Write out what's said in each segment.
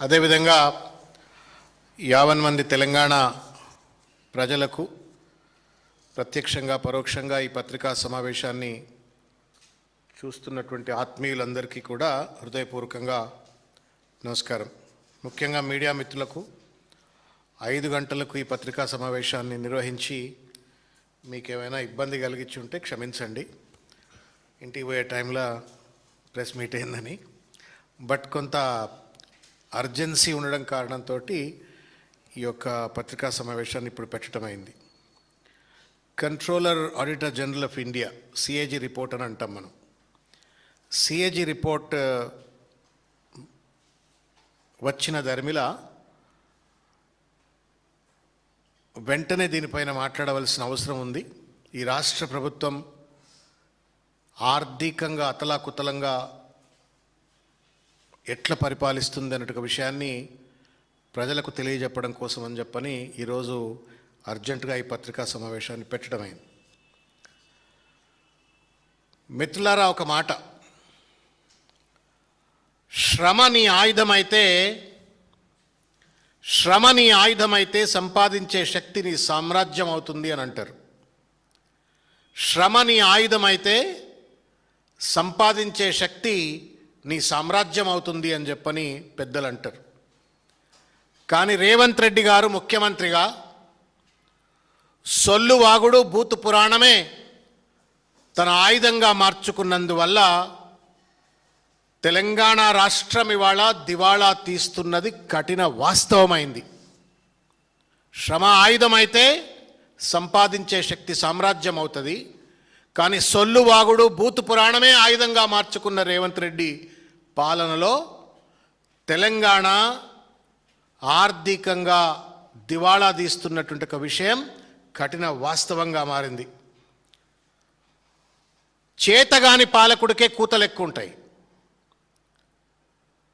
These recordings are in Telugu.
అదేవిధంగా 50 మంది తెలంగాణ ప్రజలకు ప్రత్యక్షంగా పరోక్షంగా ఈ పత్రికా సమావేశాన్ని చూస్తున్నటువంటి ఆత్మీయులందరికీ కూడా హృదయపూర్వకంగా నమస్కారం. ముఖ్యంగా మీడియా మిత్రులకు 5 గంటలకు ఈ పత్రికా సమావేశాన్ని నిర్వహించి మీకేమైనా ఇబ్బంది కలిగించి ఉంటే క్షమించండి. ఇంటికి పోయే టైంలో ప్రెస్ మీట్ అయిందని, బట్ కొంత అర్జెన్సీ ఉండడం కారణంతో ఈ యొక్క పత్రికా సమావేశాన్ని ఇప్పుడు పెట్టడం అయింది. Controller auditor general of India CAG report అని అంటాం మనం. సిఏజీ రిపోర్ట్ వచ్చిన ధర్మిల వెంటనే దీనిపైన మాట్లాడవలసిన అవసరం ఉంది. ఈ రాష్ట్ర ప్రభుత్వం ఆర్థికంగా అతలాకుతలంగా ఎట్లా పరిపాలిస్తుంది అన్నట్టు విషయాన్ని ప్రజలకు తెలియజెప్పడం కోసం అని చెప్పని ఈరోజు అర్జెంటుగా ఈ పత్రికా సమావేశాన్ని పెట్టడమైంది. మిత్రులారా, ఒక మాట, శ్రమ నీ ఆయుధమైతే సంపాదించే శక్తి నీ సామ్రాజ్యం అవుతుంది అని అంటారు. శ్రమ నీ ఆయుధమైతే సంపాదించే శక్తి నీ సామ్రాజ్యం అవుతుంది అని చెప్పని పెద్దలు అంటారు. కానీ రేవంత్ రెడ్డి గారు ముఖ్యమంత్రిగా సొల్లు వాగుడు బూతు పురాణమే తన ఆయుధంగా మార్చుకున్నందువల్ల తెలంగాణ రాష్ట్రం ఇవాళ దివాళా తీస్తున్నది కఠిన వాస్తవమైంది. శ్రమ ఆయుధమైతే సంపాదించే శక్తి సామ్రాజ్యం అవుతుంది. కానీ సొల్లు వాగుడు బూతు పురాణమే ఆయుధంగా మార్చుకున్న రేవంత్ రెడ్డి పాలనలో తెలంగాణ ఆర్థికంగా దివాళా తీస్తున్నటువంటి ఒక విషయం కఠిన వాస్తవంగా మారింది. చేతగాని పాలకుడికే కూతలు ఎక్కువ ఉంటాయి.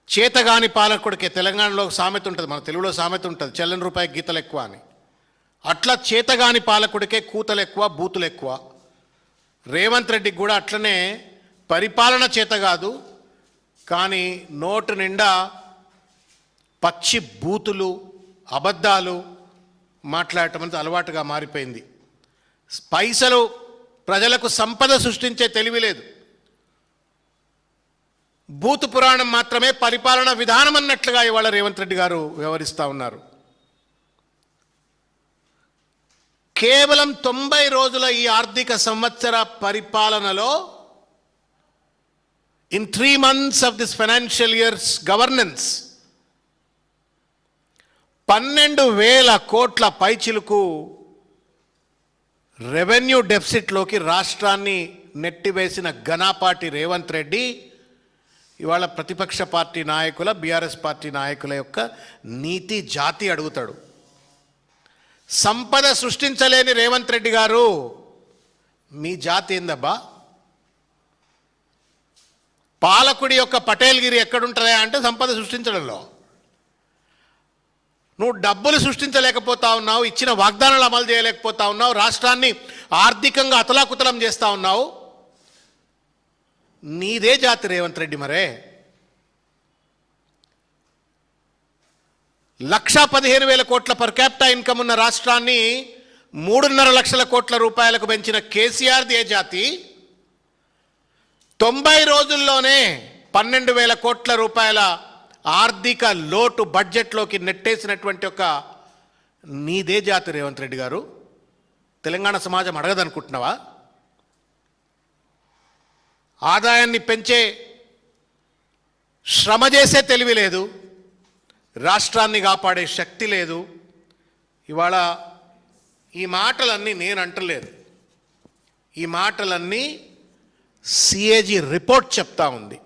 చేతగాని పాలకుడికే, తెలంగాణలో సామెత ఉంటుంది, మన తెలుగులో సామెత ఉంటుంది, చెల్లని రూపాయి గీతలు ఎక్కువ అని. అట్లా చేతగాని పాలకుడికే కూతలు ఎక్కువ, బూతులు ఎక్కువ. రేవంత్ రెడ్డికి కూడా అట్లనే పరిపాలన చేత కాదు, కానీ నోటు నిండా పచ్చి బూతులు, అబద్ధాలు మాట్లాడటం అనేది అలవాటుగా మారిపోయింది. పైసలు ప్రజలకు సంపద సృష్టించే తెలివి లేదు. బూతు పురాణం మాత్రమే పరిపాలన విధానం అన్నట్లుగా ఇవాళ రేవంత్ రెడ్డి గారు వ్యవహరిస్తూ ఉన్నారు. కేవలం 90 రోజుల ఈ ఆర్థిక సంవత్సర పరిపాలనలో, in 3 months of this financial years governance, 12,000 కోట్ల పైచిలుకు రెవెన్యూ డెఫిసిట్లోకి రాష్ట్రాన్ని నెట్టివేసిన ఘనాపాటి రేవంత్ రెడ్డి ఇవాళ ప్రతిపక్ష పార్టీ నాయకుల, బీఆర్ఎస్ పార్టీ నాయకుల యొక్క నీతి జాతి అడుగుతాడు. సంపద సృష్టించలేని రేవంత్ రెడ్డి గారు, మీ జాతి ఏందబ్బా? పాలకుడి యొక్క పటేల్గిరి ఎక్కడుంటుందా అంటే సంపద సృష్టించడంలో. నువ్వు డబ్బులు సృష్టించలేకపోతా ఉన్నావు, ఇచ్చిన వాగ్దానాలు అమలు చేయలేకపోతా ఉన్నావు, రాష్ట్రాన్ని ఆర్థికంగా అతలాకుతలం చేస్తూ ఉన్నావు. నీదే జాతి రేవంత్ రెడ్డి. మరే 1,15,000 కోట్ల పర్ క్యాపిటా ఇన్కమ్ ఉన్న రాష్ట్రాన్ని 3.5 లక్షల కోట్ల రూపాయలకు పెంచిన కేసీఆర్ది ఏ జాతి? 90 రోజుల్లోనే 12,000 కోట్ల రూపాయల ఆర్థిక లోటు బడ్జెట్లోకి నెట్టేసినటువంటి ఒక నీదే జాతి రేవంత్ రెడ్డి గారు. తెలంగాణ సమాజం అడగదనుకుంటున్నావా? ఆదాయాన్ని పెంచే, శ్రమ చేసే తెలివి లేదు, రాష్ట్రాన్ని కాపాడే శక్తి లేదు. ఇవాళ ఈ మాటలన్నీ నేను అంటలేదు, ఈ మాటలన్నీ సిఏజీ రిపోర్ట్ చెప్తా ఉంది.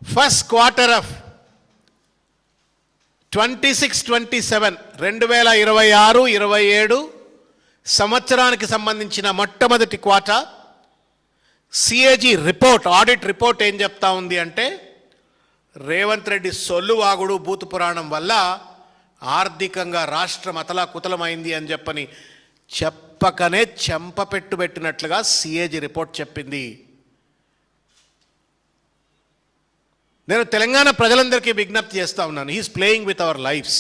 ఫస్ట్ క్వార్టర్ ఆఫ్ 26-27 2026-27 సంవత్సరానికి సంబంధించిన మొట్టమొదటి quarter CAG report, audit report ఏం చెప్తా ఉంది అంటే, రేవంత్ రెడ్డి సొల్లు వాగుడు బూతు పురాణం వల్ల ఆర్థికంగా రాష్ట్రం అతలాకుతలమైంది అని చెప్పని చెప్పకనే చెంపపెట్టుబెట్టినట్లుగా సిఏజీ రిపోర్ట్ చెప్పింది. నేను తెలంగాణ ప్రజలందరికీ విజ్ఞప్తి చేస్తా ఉన్నాను. He's playing with our lives.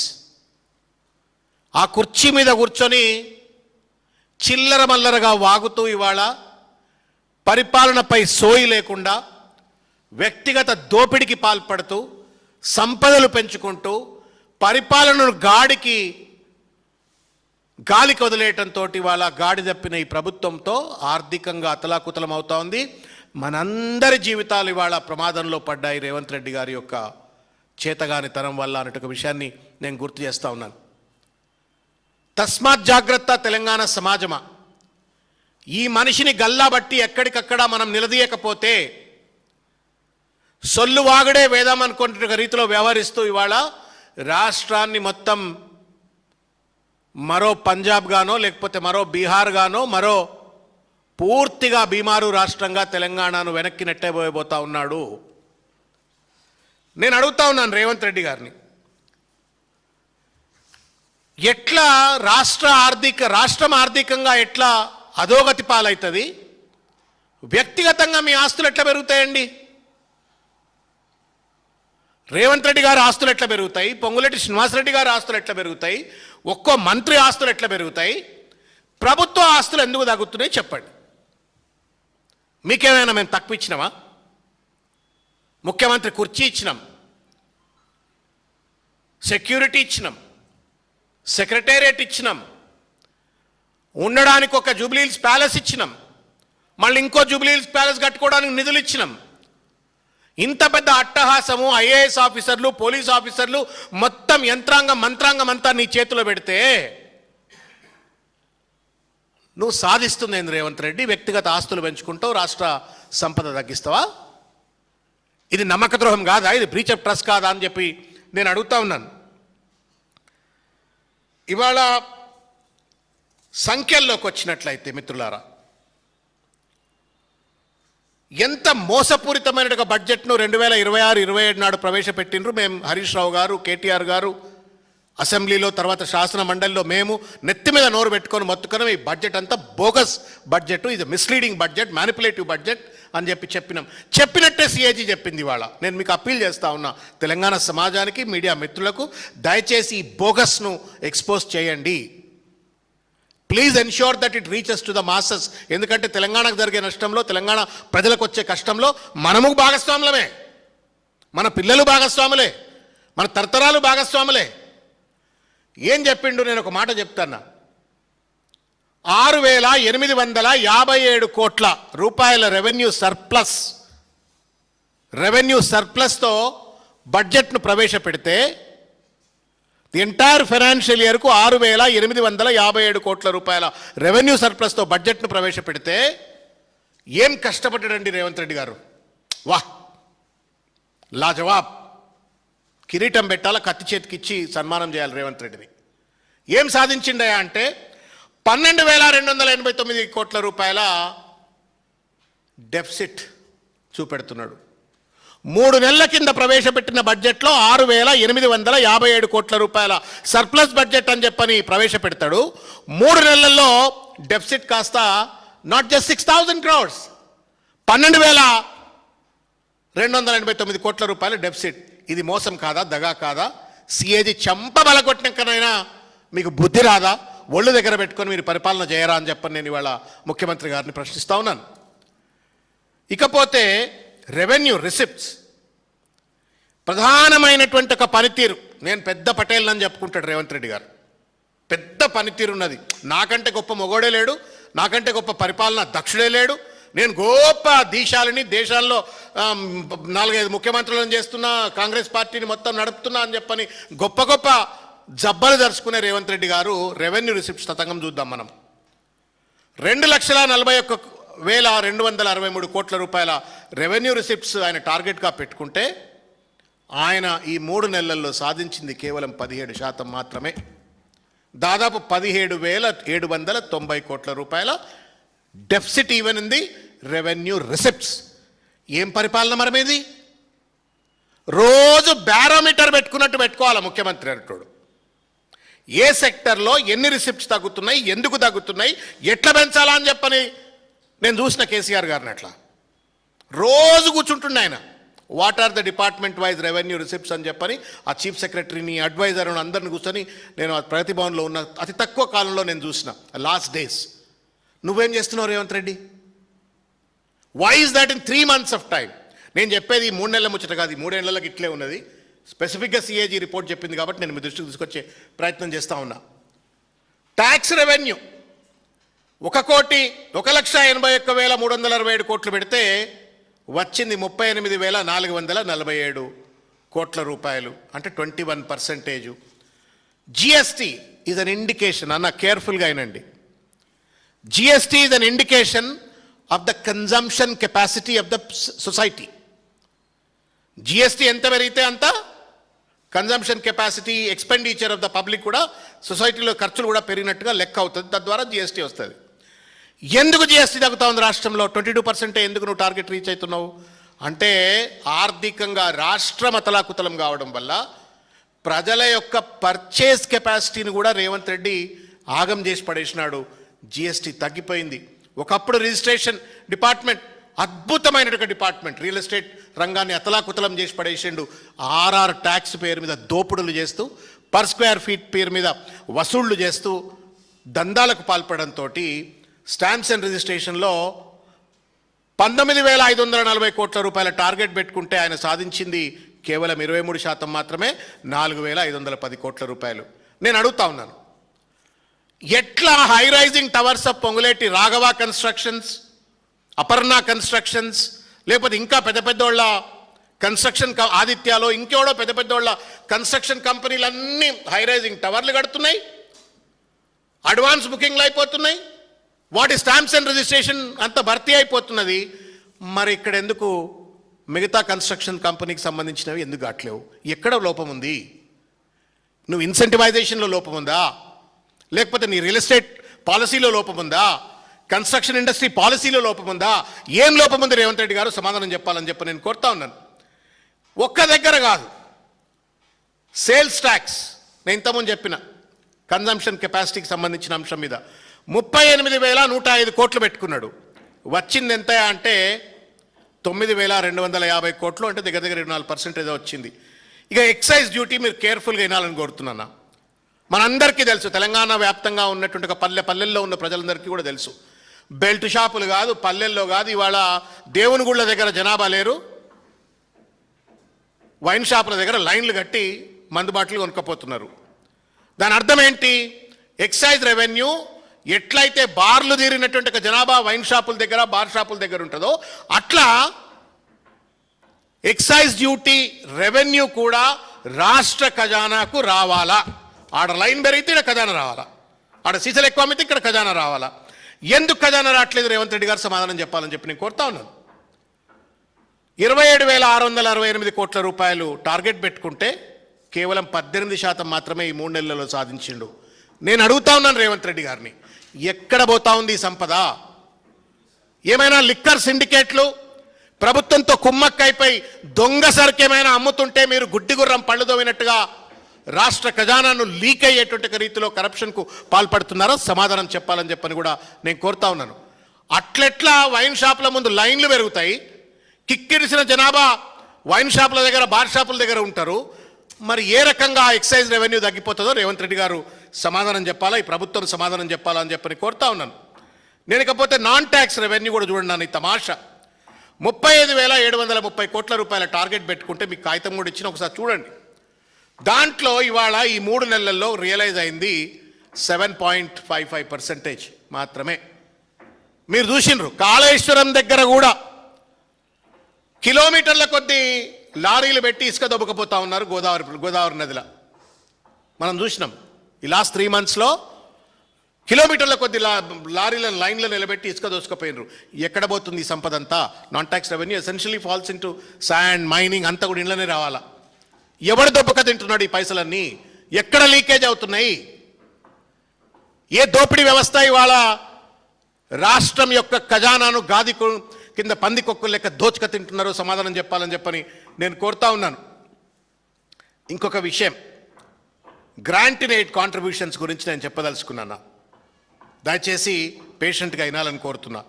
ఆ కుర్చీ మీద కూర్చొని చిల్లర మల్లరగా వాగుతూ ఇవాళ పరిపాలనపై సోయి లేకుండా వ్యక్తిగత దోపిడికి పాల్పడుతూ సంపదలు పెంచుకుంటూ పరిపాలనను గాలికి వదిలేయటంతో ఇవాళ గాడి తప్పిన ఈ ప్రభుత్వంతో ఆర్థికంగా అతలాకుతలం అవుతా ఉంది. మనందరి జీవితాలు ఇవాళ ప్రమాదంలో పడ్డాయి రేవంత్ రెడ్డి గారి యొక్క చేతగానితనం వల్ల అన్నట్టు ఒక విషయాన్ని నేను గుర్తు చేస్తూ ఉన్నాను. తస్మాత్ జాగ్రత్త తెలంగాణ సమాజమా. ఈ మనిషిని గల్లాబట్టి ఎక్కడికక్కడ మనం నిలదీయకపోతే సొల్లువాగుడే వేదం అనుకుంటున్న రీతిలో వ్యవహరిస్తూ ఇవాళ రాష్ట్రాన్ని మొత్తం మరో పంజాబ్ గానో లేకపోతే మరో బీహార్ గానో మరో పూర్తిగా బీమారు రాష్ట్రంగా తెలంగాణను వెనక్కి నెట్టబోయబోతా ఉన్నాడు. నేను అడుగుతా ఉన్నాను రేవంత్ రెడ్డి గారిని, ఎట్లా రాష్ట్రం ఆర్థికంగా ఎట్లా అధోగతి పాలవుతుంది? వ్యక్తిగతంగా మీ ఆస్తులు ఎట్లా పెరుగుతాయండి? రేవంత్ రెడ్డి గారి ఆస్తులు ఎట్లా పెరుగుతాయి? పొంగులేటి శ్రీనివాసరెడ్డి గారి ఆస్తులు ఎట్లా పెరుగుతాయి? ఒక్కో మంత్రి ఆస్తులు ఎట్లా పెరుగుతాయి? ప్రభుత్వ ఆస్తులు ఎందుకు తగ్గుతున్నాయి చెప్పండి. మీకేమైనా మేము తక్కువ ఇచ్చినామా? ముఖ్యమంత్రి కుర్చీ ఇచ్చినాం, సెక్యూరిటీ ఇచ్చినాం, సెక్రటేరియట్ ఇచ్చినాం, ఉండడానికి ఒక జూబ్లీహిల్స్ ప్యాలెస్ ఇచ్చినాం, మళ్ళీ ఇంకో జూబ్లీహిల్స్ ప్యాలెస్ కట్టుకోవడానికి నిధులు ఇచ్చినాం. ఇంత పెద్ద అట్టహాసము ఐఏఎస్ ఆఫీసర్లు, పోలీస్ ఆఫీసర్లు, మొత్తం మంత్రాంగం అంతా నీ చేతిలో పెడితే నువ్వు సాధిస్తుంది ఏంది రేవంత్ రెడ్డి? వ్యక్తిగత ఆస్తులు పెంచుకుంటావు, రాష్ట్ర సంపద తగ్గిస్తావా? ఇది నమ్మక ద్రోహం కాదా? ఇది బ్రీచ్ ఆఫ్ ట్రస్ట్ కాదా అని చెప్పి నేను అడుగుతా ఉన్నాను. ఇవాళ సంఖ్యల్లోకి వచ్చినట్లయితే మిత్రులారా, ఎంత మోసపూరితమైన ఒక బడ్జెట్ను 2026-27 నాడు ప్రవేశపెట్టిండ్రు. మేము హరీష్ రావు గారు, కేటీఆర్ గారు అసెంబ్లీలో, తర్వాత శాసన మండలిలో మేము నెత్తి మీద నోరు పెట్టుకొని మొత్తుకున్నాం. ఈ బడ్జెట్ అంతా బోగస్ బడ్జెట్, ఇది మిస్లీడింగ్ బడ్జెట్, మ్యానిపులేటివ్ బడ్జెట్ అని చెప్పినట్టే సిఏజీ చెప్పింది. ఇవాళ నేను మీకు అప్పీల్ చేస్తా ఉన్నా, తెలంగాణ సమాజానికి, మీడియా మిత్రులకు, దయచేసి ఈ బోగస్ను ఎక్స్పోజ్ చేయండి. Please ensure that it reaches to the masses. ఎందుకంటే తెలంగాణకు జరిగే నష్టంలో, తెలంగాణ ప్రజలకు వచ్చే కష్టంలో మనము భాగస్వాములమే, మన పిల్లలు భాగస్వాములే, మన తరతరాలు భాగస్వాములే. ఏం చెప్పిండు? నేను ఒక మాట చెప్తాను. 6,857 కోట్ల రూపాయల రెవెన్యూ సర్ప్లస్తో బడ్జెట్ను ప్రవేశపెడితే ది ఎంటైర్ ఫైనాన్షియల్ ఇయర్కు 6,857 కోట్ల రూపాయల రెవెన్యూ సర్ప్లస్తో బడ్జెట్ను ప్రవేశపెడితే ఏం కష్టపడ్డాడండి రేవంత్ రెడ్డి గారు? వాహ్, లాజవాబ్. కిరీటం పెట్టాలా, కత్తి చేతికిచ్చి సన్మానం చేయాలి రేవంత్ రెడ్డిని. ఏం సాధించిండయా అంటే 12,289 కోట్ల రూపాయల డెఫిసిట్ చూపెడుతున్నాడు. 3 నెలల కింద ప్రవేశపెట్టిన బడ్జెట్లో 6,857 కోట్ల రూపాయల సర్ప్లస్ బడ్జెట్ అని చెప్పని ప్రవేశపెడతాడు. 3 నెలల్లో డెఫిసిట్ కాస్త నాట్ జస్ట్ 6,000 crores, 12,289 కోట్ల రూపాయల డెఫిసిట్. ఇది మోసం కాదా? దగా కాదా? సిఏజీ చంప బలకొట్టినాకనైనా మీకు బుద్ధి రాదా? ఒళ్ళు దగ్గర పెట్టుకొని మీరు పరిపాలన చేయరా అని చెప్పని నేను ఇవాళ ముఖ్యమంత్రి గారిని ప్రశ్నిస్తా ఉన్నాను. ఇకపోతే రెవెన్యూ రిసిప్ట్స్ ప్రధానమైనటువంటి ఒక పనితీరు. నేను పెద్ద పటేల్ అని చెప్పుకుంటాడు రేవంత్ రెడ్డి గారు. పెద్ద పనితీరు ఉన్నది. నాకంటే గొప్ప మొగోడే లేడు, నాకంటే గొప్ప పరిపాలన దక్షుడే లేడు. నేను గొప్ప దేశాల్లో 4-5 ముఖ్యమంత్రులను చేస్తున్నా, కాంగ్రెస్ పార్టీని మొత్తం నడుపుతున్నా అని చెప్పని గొప్ప జబ్బలు దర్చుకునే రేవంత్ రెడ్డి గారు రెవెన్యూ రిసిప్ట్స్ తతంగం చూద్దాం మనం. 2,41,263 కోట్ల రూపాయల రెవెన్యూ రిసిప్ట్స్ ఆయన టార్గెట్గా పెట్టుకుంటే ఆయన ఈ 3 నెలల్లో సాధించింది కేవలం 17% మాత్రమే. దాదాపు 17,790 కోట్ల రూపాయల deficit even in the revenue receipts. ఏం పరిపాలన మరి మీది? రోజు బ్యారోమీటర్ పెట్టుకున్నట్టు పెట్టుకోవాలి ముఖ్యమంత్రి అంటాడు. ఏ సెక్టర్లో ఎన్ని రిసిప్ట్స్ తగ్గుతున్నాయి, ఎందుకు తగ్గుతున్నాయి, ఎట్లా పెంచాలా అని చెప్పని నేను చూసిన కేసీఆర్ గారిని. అట్లా రోజు కూర్చుంటుండే ఆయన. What are the department wise revenue receipts అని చెప్పని ఆ చీఫ్ సెక్రటరీని అడ్వైజర్ని అందరిని కూర్చొని నేను ఆ ప్రగతి భవన్లో ఉన్న అతి తక్కువ కాలంలో నేను చూసిన లాస్ట్ డేస్. నువ్వేం చేస్తున్నావు Revanth Reddy? Why is that in 3 months of time? నేను చెప్పేది 3 నెలల ముచ్చట కాదు, 3 ఏళ్లకి ఇట్లే ఉన్నది. స్పెసిఫిక్గా సిఏజీ రిపోర్ట్ చెప్పింది కాబట్టి నేను మీ దృష్టికి తీసుకొచ్చే ప్రయత్నం చేస్తూ ఉన్నా. ట్యాక్స్ రెవెన్యూ 1,81,367 కోట్లు పెడితే వచ్చింది 38,447 కోట్ల రూపాయలు, అంటే 21%. జిఎస్టీ ఈజ్ అన్ ఇండికేషన్ అన్న, కేర్ఫుల్గా అయినండి. GST is an indication of the consumption capacity of the society. GST ఎంత పెరిగితే అంత consumption capacity, expenditure of the public కూడా, సొసైటీలో ఖర్చులు కూడా పెరిగినట్టుగా లెక్క అవుతుంది. తద్వారా జిఎస్టీ వస్తుంది. ఎందుకు జిఎస్టీ తగ్గుతా ఉంది రాష్ట్రంలో? 22% ఎందుకు నువ్వు టార్గెట్ రీచ్ అవుతున్నావు అంటే, ఆర్థికంగా రాష్ట్రం అతలాకుతలం కావడం వల్ల ప్రజల యొక్క పర్చేస్ కెపాసిటీని కూడా రేవంత్ రెడ్డి ఆగం చేసి పడేసినాడు. జిఎస్టీ తగ్గిపోయింది. ఒకప్పుడు రిజిస్ట్రేషన్ డిపార్ట్మెంట్ అద్భుతమైనటువంటి డిపార్ట్మెంట్, రియల్ ఎస్టేట్ రంగాన్ని అతలాకుతలం చేసి పడేసిండు. ఆర్ఆర్ ట్యాక్స్ పేరు మీద దోపుడులు చేస్తూ, పర్ స్క్వేర్ ఫీట్ పేరు మీద వసూళ్లు చేస్తూ దందాలకు పాల్పడంతో స్టాంప్స్ అండ్ రిజిస్ట్రేషన్లో 19,540 కోట్ల రూపాయల టార్గెట్ పెట్టుకుంటే ఆయన సాధించింది కేవలం 23% మాత్రమే, 4,510 కోట్ల రూపాయలు. నేను అడుగుతా ఉన్నాను, ఎట్లా high rising towers of Ponguleti Raghava constructions, Aparna constructions, లేకపోతే ఇంకా పెద్ద పెద్దోళ్ళ కన్స్ట్రక్షన్ ఆదిత్యాలో ఇంకెవడో పెద్ద పెద్దోళ్ళ కన్స్ట్రక్షన్ కంపెనీలన్నీ హై రైజింగ్ టవర్లు కడుతున్నాయి, అడ్వాన్స్ బుకింగ్లు అయిపోతున్నాయి, వాటి స్టాంప్స్ అండ్ రిజిస్ట్రేషన్ అంత భర్తీ అయిపోతున్నది. మరి ఇక్కడ ఎందుకు మిగతా కన్స్ట్రక్షన్ కంపెనీకి సంబంధించినవి ఎందుకు కావట్లేవు? ఎక్కడ లోపం ఉంది? నువ్వు ఇన్సెంటివైజేషన్లో లోపం ఉందా, లేకపోతే నీ రియల్ ఎస్టేట్ పాలసీలో లోపం ఉందా, కన్స్ట్రక్షన్ ఇండస్ట్రీ పాలసీలో లోపం ఉందా? ఏం లోపం ఉంది రేవంత్ రెడ్డి గారు? సమాధానం చెప్పాలని చెప్పి నేను కోరుతా ఉన్నాను. ఒక్క దగ్గర కాదు, సేల్స్ ట్యాక్స్ నేను ఇంతకుముందు చెప్పిన కన్జంప్షన్ కెపాసిటీకి సంబంధించిన అంశం మీద 38,105 కోట్లు పెట్టుకున్నాడు. వచ్చింది ఎంత అంటే 9,250 కోట్లు, అంటే దగ్గర దగ్గర 24% ఏదో వచ్చింది. ఇక ఎక్సైజ్ డ్యూటీ మీరు కేర్ఫుల్గా వినాలని కోరుతున్నాను. మనందరికీ తెలుసు, తెలంగాణ వ్యాప్తంగా ఉన్నటువంటి ఒక పల్లెల్లో ఉన్న ప్రజలందరికీ కూడా తెలుసు, బెల్ట్ షాపులు కాదు, పల్లెల్లో కాదు, ఇవాళ దేవుని గుళ్ళ దగ్గర జనాభా లేరు, వైన్ షాపుల దగ్గర లైన్లు కట్టి మందు బాటిల్ కొనుక్కపోతున్నారు. దాని అర్థం ఏంటి? ఎక్సైజ్ రెవెన్యూ ఎట్లయితే బార్లు తీరినటువంటి ఒక జనాభా వైన్ షాపుల దగ్గర, బార్ షాపుల దగ్గర ఉంటుందో, అట్లా ఎక్సైజ్ డ్యూటీ రెవెన్యూ కూడా రాష్ట్ర ఖజానాకు రావాలా. ఆడ లైన్ పెరిగితే ఇక్కడ ఖజానా రావాలా, ఆడ సీసలు ఎక్కువ అమ్మితే ఇక్కడ ఖజానా రావాలా. ఎందుకు ఖజానా రావట్లేదు రేవంత్ రెడ్డి గారు సమాధానం చెప్పాలని చెప్పి నేను కోరుతా ఉన్నాను. 27,668 కోట్ల రూపాయలు టార్గెట్ పెట్టుకుంటే కేవలం 18% మాత్రమే ఈ 3 నెలల్లో సాధించిండు. నేను అడుగుతా ఉన్నాను రేవంత్ రెడ్డి గారిని, ఎక్కడ పోతా ఉంది ఈ సంపద? ఏమైనా లిక్కర్ సిండికేట్లు ప్రభుత్వంతో కుమ్మక్కైపోయి దొంగ సరుకేమైనా అమ్ముతుంటే మీరు గుడ్డిగుర్రం పళ్ళు తోమినట్టుగా రాష్ట్ర ఖజానాను లీక్ అయ్యేటువంటి రీతిలో కరప్షన్కు పాల్పడుతున్నారో సమాధానం చెప్పాలని చెప్పని కూడా నేను కోరుతా ఉన్నాను. అట్లెట్లా వైన్ షాపుల ముందు లైన్లు పెరుగుతాయి, కిక్కిరిసిన జనాభా వైన్ షాపుల దగ్గర, బార్ షాపుల దగ్గర ఉంటారు. మరి ఏ రకంగా ఎక్సైజ్ రెవెన్యూ తగ్గిపోతుందో రేవంత్ రెడ్డి గారు సమాధానం చెప్పాలా, ఈ ప్రభుత్వం సమాధానం చెప్పాలా అని చెప్పని కోరుతా ఉన్నాను. నేను ఇకపోతే నాన్ ట్యాక్స్ రెవెన్యూ కూడా చూడండి. నన్ను ఈ తమాషా 35,730 కోట్ల రూపాయల టార్గెట్ పెట్టుకుంటే మీకు కాగితం కూడా ఇచ్చిన, ఒకసారి చూడండి. దాంట్లో ఇవాళ ఈ 3 నెలల్లో రియలైజ్ అయింది 7.55% మాత్రమే. మీరు చూసినారు, కాళేశ్వరం దగ్గర కూడా కిలోమీటర్ల కొద్దీ లారీలు పెట్టి ఇసుక దొబ్బకపోతా ఉన్నారు గోదావరి నదిలో. మనం చూసినాం ఈ లాస్ట్ 3 monthsలో కిలోమీటర్ల కొద్ది లారీలను లైన్లో నిలబెట్టి ఇసుక దోసుకుపోయినరు. ఎక్కడ పోతుంది ఈ సంపద అంతా? Non tax revenue essentially falls into sand, mining అంతా కూడా ఇంట్లోనే రావాలా. ఎవడు దొబ్బక తింటున్నాడు ఈ పైసలన్నీ? ఎక్కడ లీకేజ్ అవుతున్నాయి? ఏ దోపిడీ వ్యవస్థ ఇవాళ రాష్ట్రం యొక్క ఖజానాను గాది కింద పంది కొక్కులు లెక్క దోచుక తింటున్నారో సమాధానం చెప్పాలని చెప్పని నేను కోరుతా ఉన్నాను. ఇంకొక విషయం, గ్రాంట్ ఇన్ ఎయిడ్ కాంట్రిబ్యూషన్స్ గురించి నేను చెప్పదలుచుకున్నాను. దయచేసి పేషెంట్గా వినాలని కోరుతున్నా.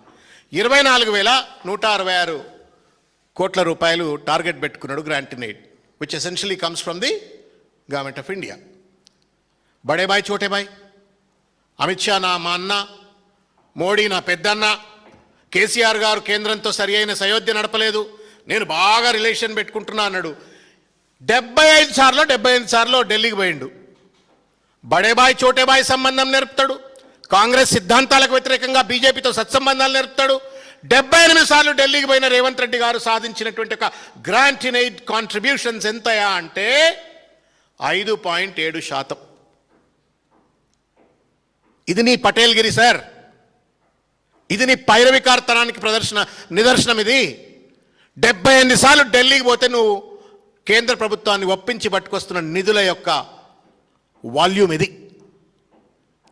24,166 కోట్ల రూపాయలు టార్గెట్ పెట్టుకున్నాడు grant in aid, which essentially comes from the government of India. బడే బాయ్ చోటే బాయ్, అమిత్ షా మా అన్న, మోడీ నా పెద్దన్న, కేసీఆర్ గారు కేంద్రంతో సరి అయిన సయోధ్య నడపలేదు, నేను బాగా రిలేషన్ పెట్టుకుంటున్నా అన్నాడు. 75 సార్లు ఢిల్లీకి పోయిండు. బడే బాయ్ చోటే బాయ్ సంబంధం నేర్పుతాడు, కాంగ్రెస్ సిద్ధాంతాలకు వ్యతిరేకంగా బీజేపీతో సత్సంబంధాలు నేర్పుతాడు. 78 సార్లు ఢిల్లీకి పోయిన రేవంత్ రెడ్డి గారు సాధించినటువంటి ఒక గ్రాంట్ ఇన్ ఎయిడ్ కాంట్రిబ్యూషన్స్ ఎంతయా అంటే 5.7%. ఇది నీ పటేల్గిరి సార్, ఇది నీ పైరవికార్తనానికి నిదర్శనం. ఇది 78 సార్లు ఢిల్లీకి పోతే నువ్వు కేంద్ర ప్రభుత్వాన్ని ఒప్పించి పట్టుకొస్తున్న నిధుల యొక్క వాల్యూమ్ ఇది.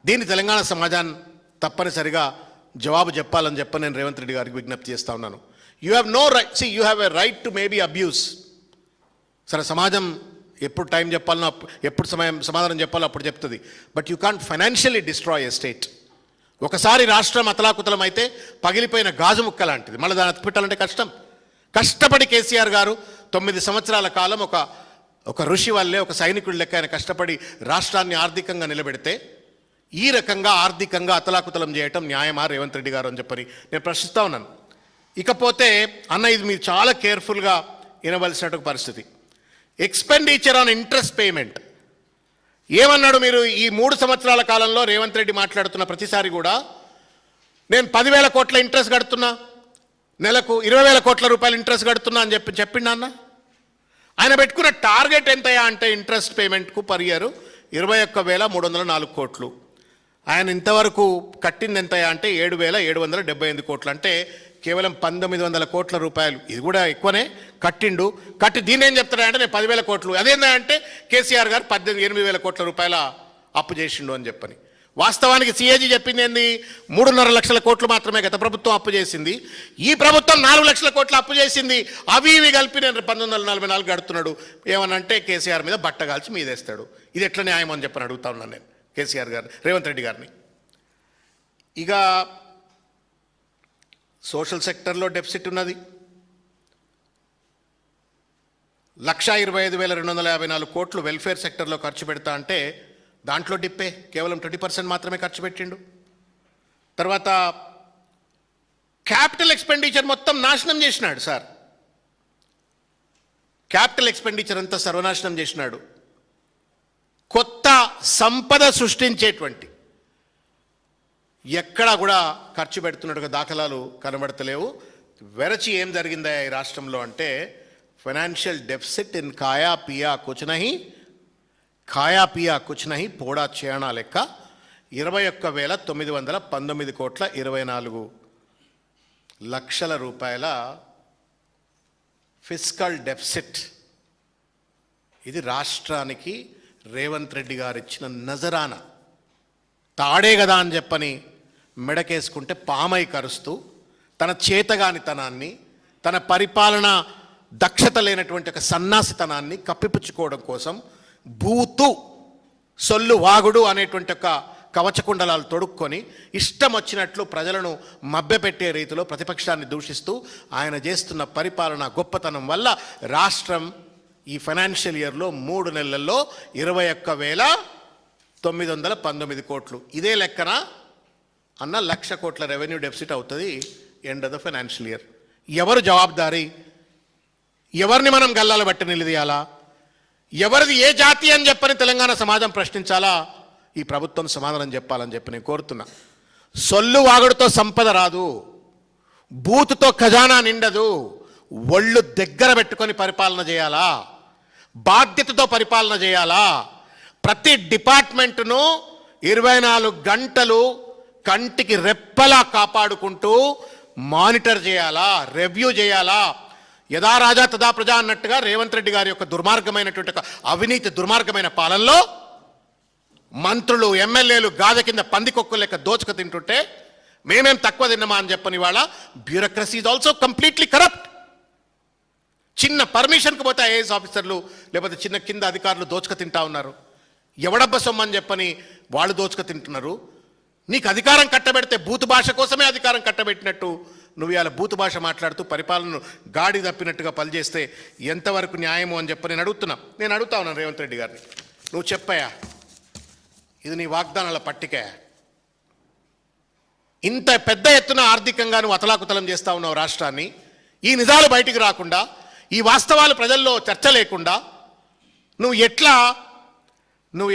దీన్ని తెలంగాణ సమాజాన్ని తప్పనిసరిగా జవాబు చెప్పాలని చెప్పి నేను రేవంత్ రెడ్డి గారికి విజ్ఞప్తి చేస్తా ఉన్నాను. You have no right, you have a right to maybe abuse. సరే, సమాజం ఎప్పుడు టైం చెప్పాలనో, ఎప్పుడు సమాధానం చెప్పాలో అప్పుడు చెప్తుంది. But you can't financially destroy a state. ఒకసారి రాష్ట్రం అతలాకుతలం అయితే పగిలిపోయిన గాజు ముక్క లాంటిది, మళ్ళీ దాన్ని అతిపెట్టాలంటే కష్టం. కష్టపడి కేసీఆర్ గారు 9 సంవత్సరాల కాలం ఒక ఋషి వల్లే, ఒక సైనికుడి లెక్క ఆయన కష్టపడి రాష్ట్రాన్ని ఆర్థికంగా నిలబెడితే ఈ రకంగా ఆర్థికంగా అతలాకుతలం చేయటం న్యాయమా రేవంత్ రెడ్డి గారు అని చెప్పని నేను ప్రశ్నిస్తూ ఉన్నాను. ఇకపోతే అన్న, ఇది మీరు చాలా కేర్ఫుల్గా వినవలసిన పరిస్థితి. ఎక్స్పెండిచర్ ఆన్ ఇంట్రెస్ట్ పేమెంట్ ఏమన్నాడు మీరు? ఈ 3 సంవత్సరాల కాలంలో రేవంత్ రెడ్డి మాట్లాడుతున్న ప్రతిసారి కూడా నేను 10,000 కోట్ల ఇంట్రెస్ట్ కడుతున్నా, నెలకు 20,000 కోట్ల రూపాయలు ఇంట్రెస్ట్ కడుతున్నా అని చెప్పిండు అన్న. ఆయన పెట్టుకున్న టార్గెట్ ఎంతయా అంటే ఇంట్రెస్ట్ పేమెంట్కు పర్ ఇయర్ 21,304 కోట్లు. ఆయన ఇంతవరకు కట్టింది ఎంతయా అంటే 7,778 కోట్లు, అంటే కేవలం 1,900 కోట్ల రూపాయలు. ఇది కూడా ఎక్కువనే కట్టిండు. దీన్ని ఏం చెప్తాడంటే నేను 10,000 కోట్లు, అదేంటంటే కేసీఆర్ గారు 8,000 కోట్ల రూపాయల అప్పు చేసిండు అని చెప్పని. వాస్తవానికి సిఏజీ చెప్పింది ఏంది? 3.5 లక్షల కోట్లు మాత్రమే గత ప్రభుత్వం అప్పు చేసింది. ఈ ప్రభుత్వం 4 లక్షల కోట్ల అప్పు చేసింది. అవి ఇవి కలిపి నేను 1944 గడుతున్నాడు. ఏమనంటే కేసీఆర్ మీద బట్టగాల్చి మీదేస్తాడు. ఇది ఎట్లా న్యాయం అని చెప్పని అడుగుతా ఉన్నాను నేను కేసీఆర్ గారిని, రేవంత్ రెడ్డి గారిని. ఇక సోషల్ సెక్టర్లో డెఫిసిట్ ఉన్నది. 1,25,254 కోట్లు వెల్ఫేర్ సెక్టర్లో ఖర్చు పెడతా అంటే దాంట్లో డిప్పే, కేవలం 20% మాత్రమే ఖర్చు పెట్టిండు. తర్వాత క్యాపిటల్ ఎక్స్పెండిచర్ మొత్తం నాశనం చేసినాడు సార్. క్యాపిటల్ ఎక్స్పెండిచర్ అంతా సర్వనాశనం చేసినాడు. కొత్త సంపద సృష్టించేటువంటి ఎక్కడా కూడా ఖర్చు పెడుతున్నట్టుగా దాఖలాలు కనబడతలేవు. వెరచి ఏం జరిగిందా ఈ రాష్ట్రంలో అంటే ఫైనాన్షియల్ డెఫిసిట్ ఇన్ ఖాయా పియా కుచ్ నహీ పోడా చేయనా లెక్క 21,919 కోట్ల 24 లక్షల రూపాయల ఫిస్కల్ డెఫిసిట్. ఇది రాష్ట్రానికి రేవంత్ రెడ్డి గారు ఇచ్చిన నజరానా. తాడే కదా అని చెప్పని మెడకేసుకుంటే పామై కరుస్తూ తన చేతగానితనాన్ని, తన పరిపాలన దక్షత లేనటువంటి ఒక సన్నాసితనాన్ని కప్పిపుచ్చుకోవడం కోసం బూతు సొల్లు వాగుడు అనేటువంటి ఒక కవచకుండలాలు తొడుక్కొని ఇష్టం వచ్చినట్లు ప్రజలను మభ్యపెట్టే రీతిలో ప్రతిపక్షాన్ని దూషిస్తూ ఆయన చేస్తున్న పరిపాలన గొప్పతనం వల్ల రాష్ట్రం ఈ ఫైనాన్షియల్ ఇయర్లో 3 నెలల్లో 21,919 కోట్లు. ఇదే లెక్కన అన్న 1,00,000 కోట్ల రెవెన్యూ డెఫిసిట్ అవుతుంది end of the financial year. ఎవరు జవాబుదారీ? ఎవరిని మనం గల్లాల బట్టి నిలదీయాలా? ఎవరిది ఏ జాతి అని చెప్పని తెలంగాణ సమాజం ప్రశ్నించాలా? ఈ ప్రభుత్వం సమాధానం చెప్పాలని చెప్పి నేను కోరుతున్నా. సొల్లు వాగుడుతో సంపద రాదు, బూతుతో ఖజానా నిండదు. ఒళ్ళు దగ్గర పెట్టుకొని పరిపాలన చేయాలా, బాధ్యతతో పరిపాలన చేయాలా. ప్రతి డిపార్ట్మెంటును 24 గంటలు కంటికి రెప్పలా కాపాడుకుంటూ మానిటర్ చేయాలా, రివ్యూ చేయాలా. యథా రాజా తదా ప్రజా అన్నట్టుగా రేవంత్ రెడ్డి గారి యొక్క దుర్మార్గమైనటువంటి అవినీతి దుర్మార్గమైన పాలనలో మంత్రులు, ఎమ్మెల్యేలు గాజ కింద పందికొక్కులు లెక్క దోచుకు తింటుంటే మేమేం తక్కువ తిన్నామా అని చెప్పని వాళ్ళ bureaucracy is also completely corrupt. చిన్న పర్మిషన్కి పోతే ఐఏఎస్ ఆఫీసర్లు లేకపోతే చిన్న కింద అధికారులు దోచుక తింటా ఉన్నారు. ఎవడబ్బ సొమ్మని చెప్పని వాళ్ళు దోచుక తింటున్నారు. నీకు అధికారం కట్టబెడితే బూతు భాష కోసమే అధికారం కట్టబెట్టినట్టు నువ్వు ఇవాళ బూతు భాష మాట్లాడుతూ పరిపాలనను గాడి తప్పినట్టుగా పనిచేస్తే ఎంతవరకు న్యాయము అని చెప్పి నేను అడుగుతా ఉన్నాను రేవంత్ రెడ్డి గారిని. నువ్వు చెప్పాయా, ఇది నీ వాగ్దానాల పట్టికే? ఇంత పెద్ద ఎత్తున ఆర్థికంగా నువ్వు అతలాకుతలం చేస్తూ ఉన్నావు రాష్ట్రాన్ని. ఈ నిజాలు బయటికి రాకుండా, ఈ వాస్తవాలు ప్రజల్లో చర్చ లేకుండా నువ్వు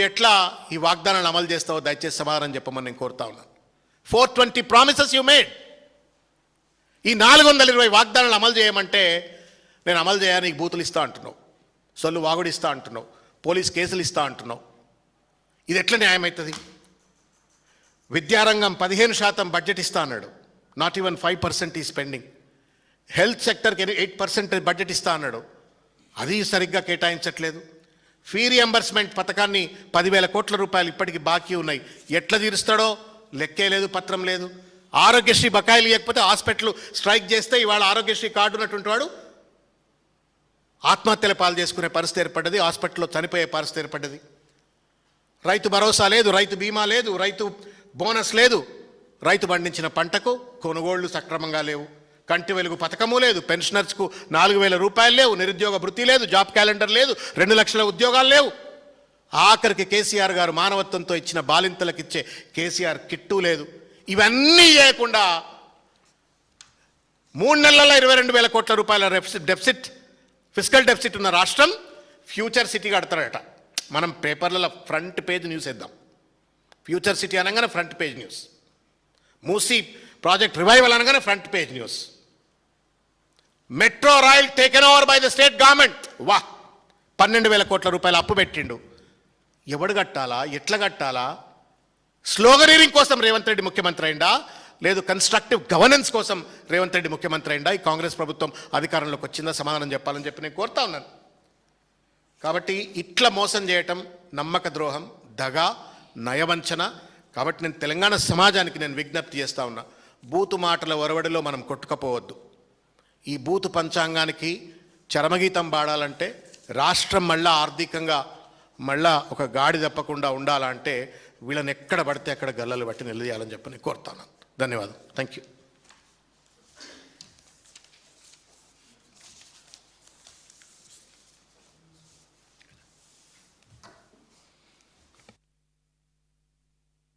ఎట్లా ఈ వాగ్దానాన్ని అమలు చేస్తావో దయచేసి సమాధానం చెప్పమని నేను కోరుతా ఉన్నాను. 420 ప్రామిసెస్ యూ మేడ్. ఈ 420 వాగ్దానాలు అమలు చేయమంటే నేను అమలు చేయడానికి నీకు బూతులు ఇస్తా అంటున్నావు, సొల్లు వాగుడు ఇస్తా అంటున్నావు, పోలీస్ కేసులు ఇస్తా అంటున్నావు. ఇది ఎట్లా న్యాయమవుతుంది? విద్యారంగం 15% బడ్జెట్ ఇస్తా అన్నాడు, నాట్ ఈవెన్ 5% ఈ స్పెండింగ్. హెల్త్ సెక్టర్కి 8% బడ్జెట్ ఇస్తా అన్నాడు, అది సరిగ్గా కేటాయించట్లేదు. ఫీ రియంబర్స్మెంట్ పథకాన్ని 10,000 కోట్ల రూపాయలు ఇప్పటికీ బాకీ ఉన్నాయి, ఎట్లా తీరుస్తాడో లెక్కే లేదు, పత్రం లేదు. ఆరోగ్యశ్రీ బకాయిలు ఇవ్వకపోతే హాస్పిటల్ స్ట్రైక్ చేస్తే ఇవాళ ఆరోగ్యశ్రీ కార్డు ఉన్నటువంటి వాడు ఆత్మహత్యల పాలు చేసుకునే పరిస్థితి ఏర్పడ్డది, హాస్పిటల్లో చనిపోయే పరిస్థితి ఏర్పడ్డది. రైతు భరోసా లేదు, రైతు బీమా లేదు, రైతు బోనస్ లేదు, రైతు పండించిన పంటకు కొనుగోళ్లు సక్రమంగా లేవు, కంటి వెలుగు పథకము లేదు, పెన్షనర్స్కు 4,000 రూపాయలు లేవు, నిరుద్యోగ భృతి లేదు, జాబ్ క్యాలెండర్ లేదు, 2 లక్షల ఉద్యోగాలు లేవు. ఆఖరికి కేసీఆర్ గారు మానవత్వంతో ఇచ్చిన బాలింతలకు ఇచ్చే కేసీఆర్ కిట్టు లేదు. ఇవన్నీ చేయకుండా 3 నెలల్లో 22,000 కోట్ల రూపాయల ఫిస్కల్ డెఫిసిట్ ఉన్న రాష్ట్రం ఫ్యూచర్ సిటీ కడతారట. మనం పేపర్లలో ఫ్రంట్ పేజ్ న్యూస్ వేద్దాం. ఫ్యూచర్ సిటీ అనగానే front page news, Musi project revival అనగానే front page news. Metro rail taken over by the state government. 12,000 కోట్ల రూపాయలు అప్పు పెట్టిండు. ఎవడు కట్టాలా, ఎట్లా కట్టాలా? స్లోగనీరింగ్ కోసం రేవంత్ రెడ్డి ముఖ్యమంత్రి అయిందా, లేదు కన్స్ట్రక్టివ్ గవర్నెన్స్ కోసం రేవంత్ రెడ్డి ముఖ్యమంత్రి అయిందా? ఈ కాంగ్రెస్ ప్రభుత్వం అధికారంలోకి వచ్చిందా? సమాధానం చెప్పాలని చెప్పి నేను కోరుతా ఉన్నాను. కాబట్టి ఇట్లా మోసం చేయటం నమ్మక ద్రోహం, దగా, నయవంచన. కాబట్టి నేను తెలంగాణ సమాజానికి నేను విజ్ఞప్తి చేస్తా ఉన్నా, బూతు మాటల ఒరవడిలో మనం కొట్టుకపోవద్దు. ఈ బూతు పంచాంగానికి చరమగీతం పాడాలంటే, రాష్ట్రం మళ్ళా ఆర్థికంగా మళ్ళా ఒక గాడి తప్పకుండా ఉండాలంటే వీళ్ళని ఎక్కడ పడితే అక్కడ గల్లలు బట్టి నిలదీయాలని చెప్పి నేను కోరుతాను. ధన్యవాదాలు. Thank you.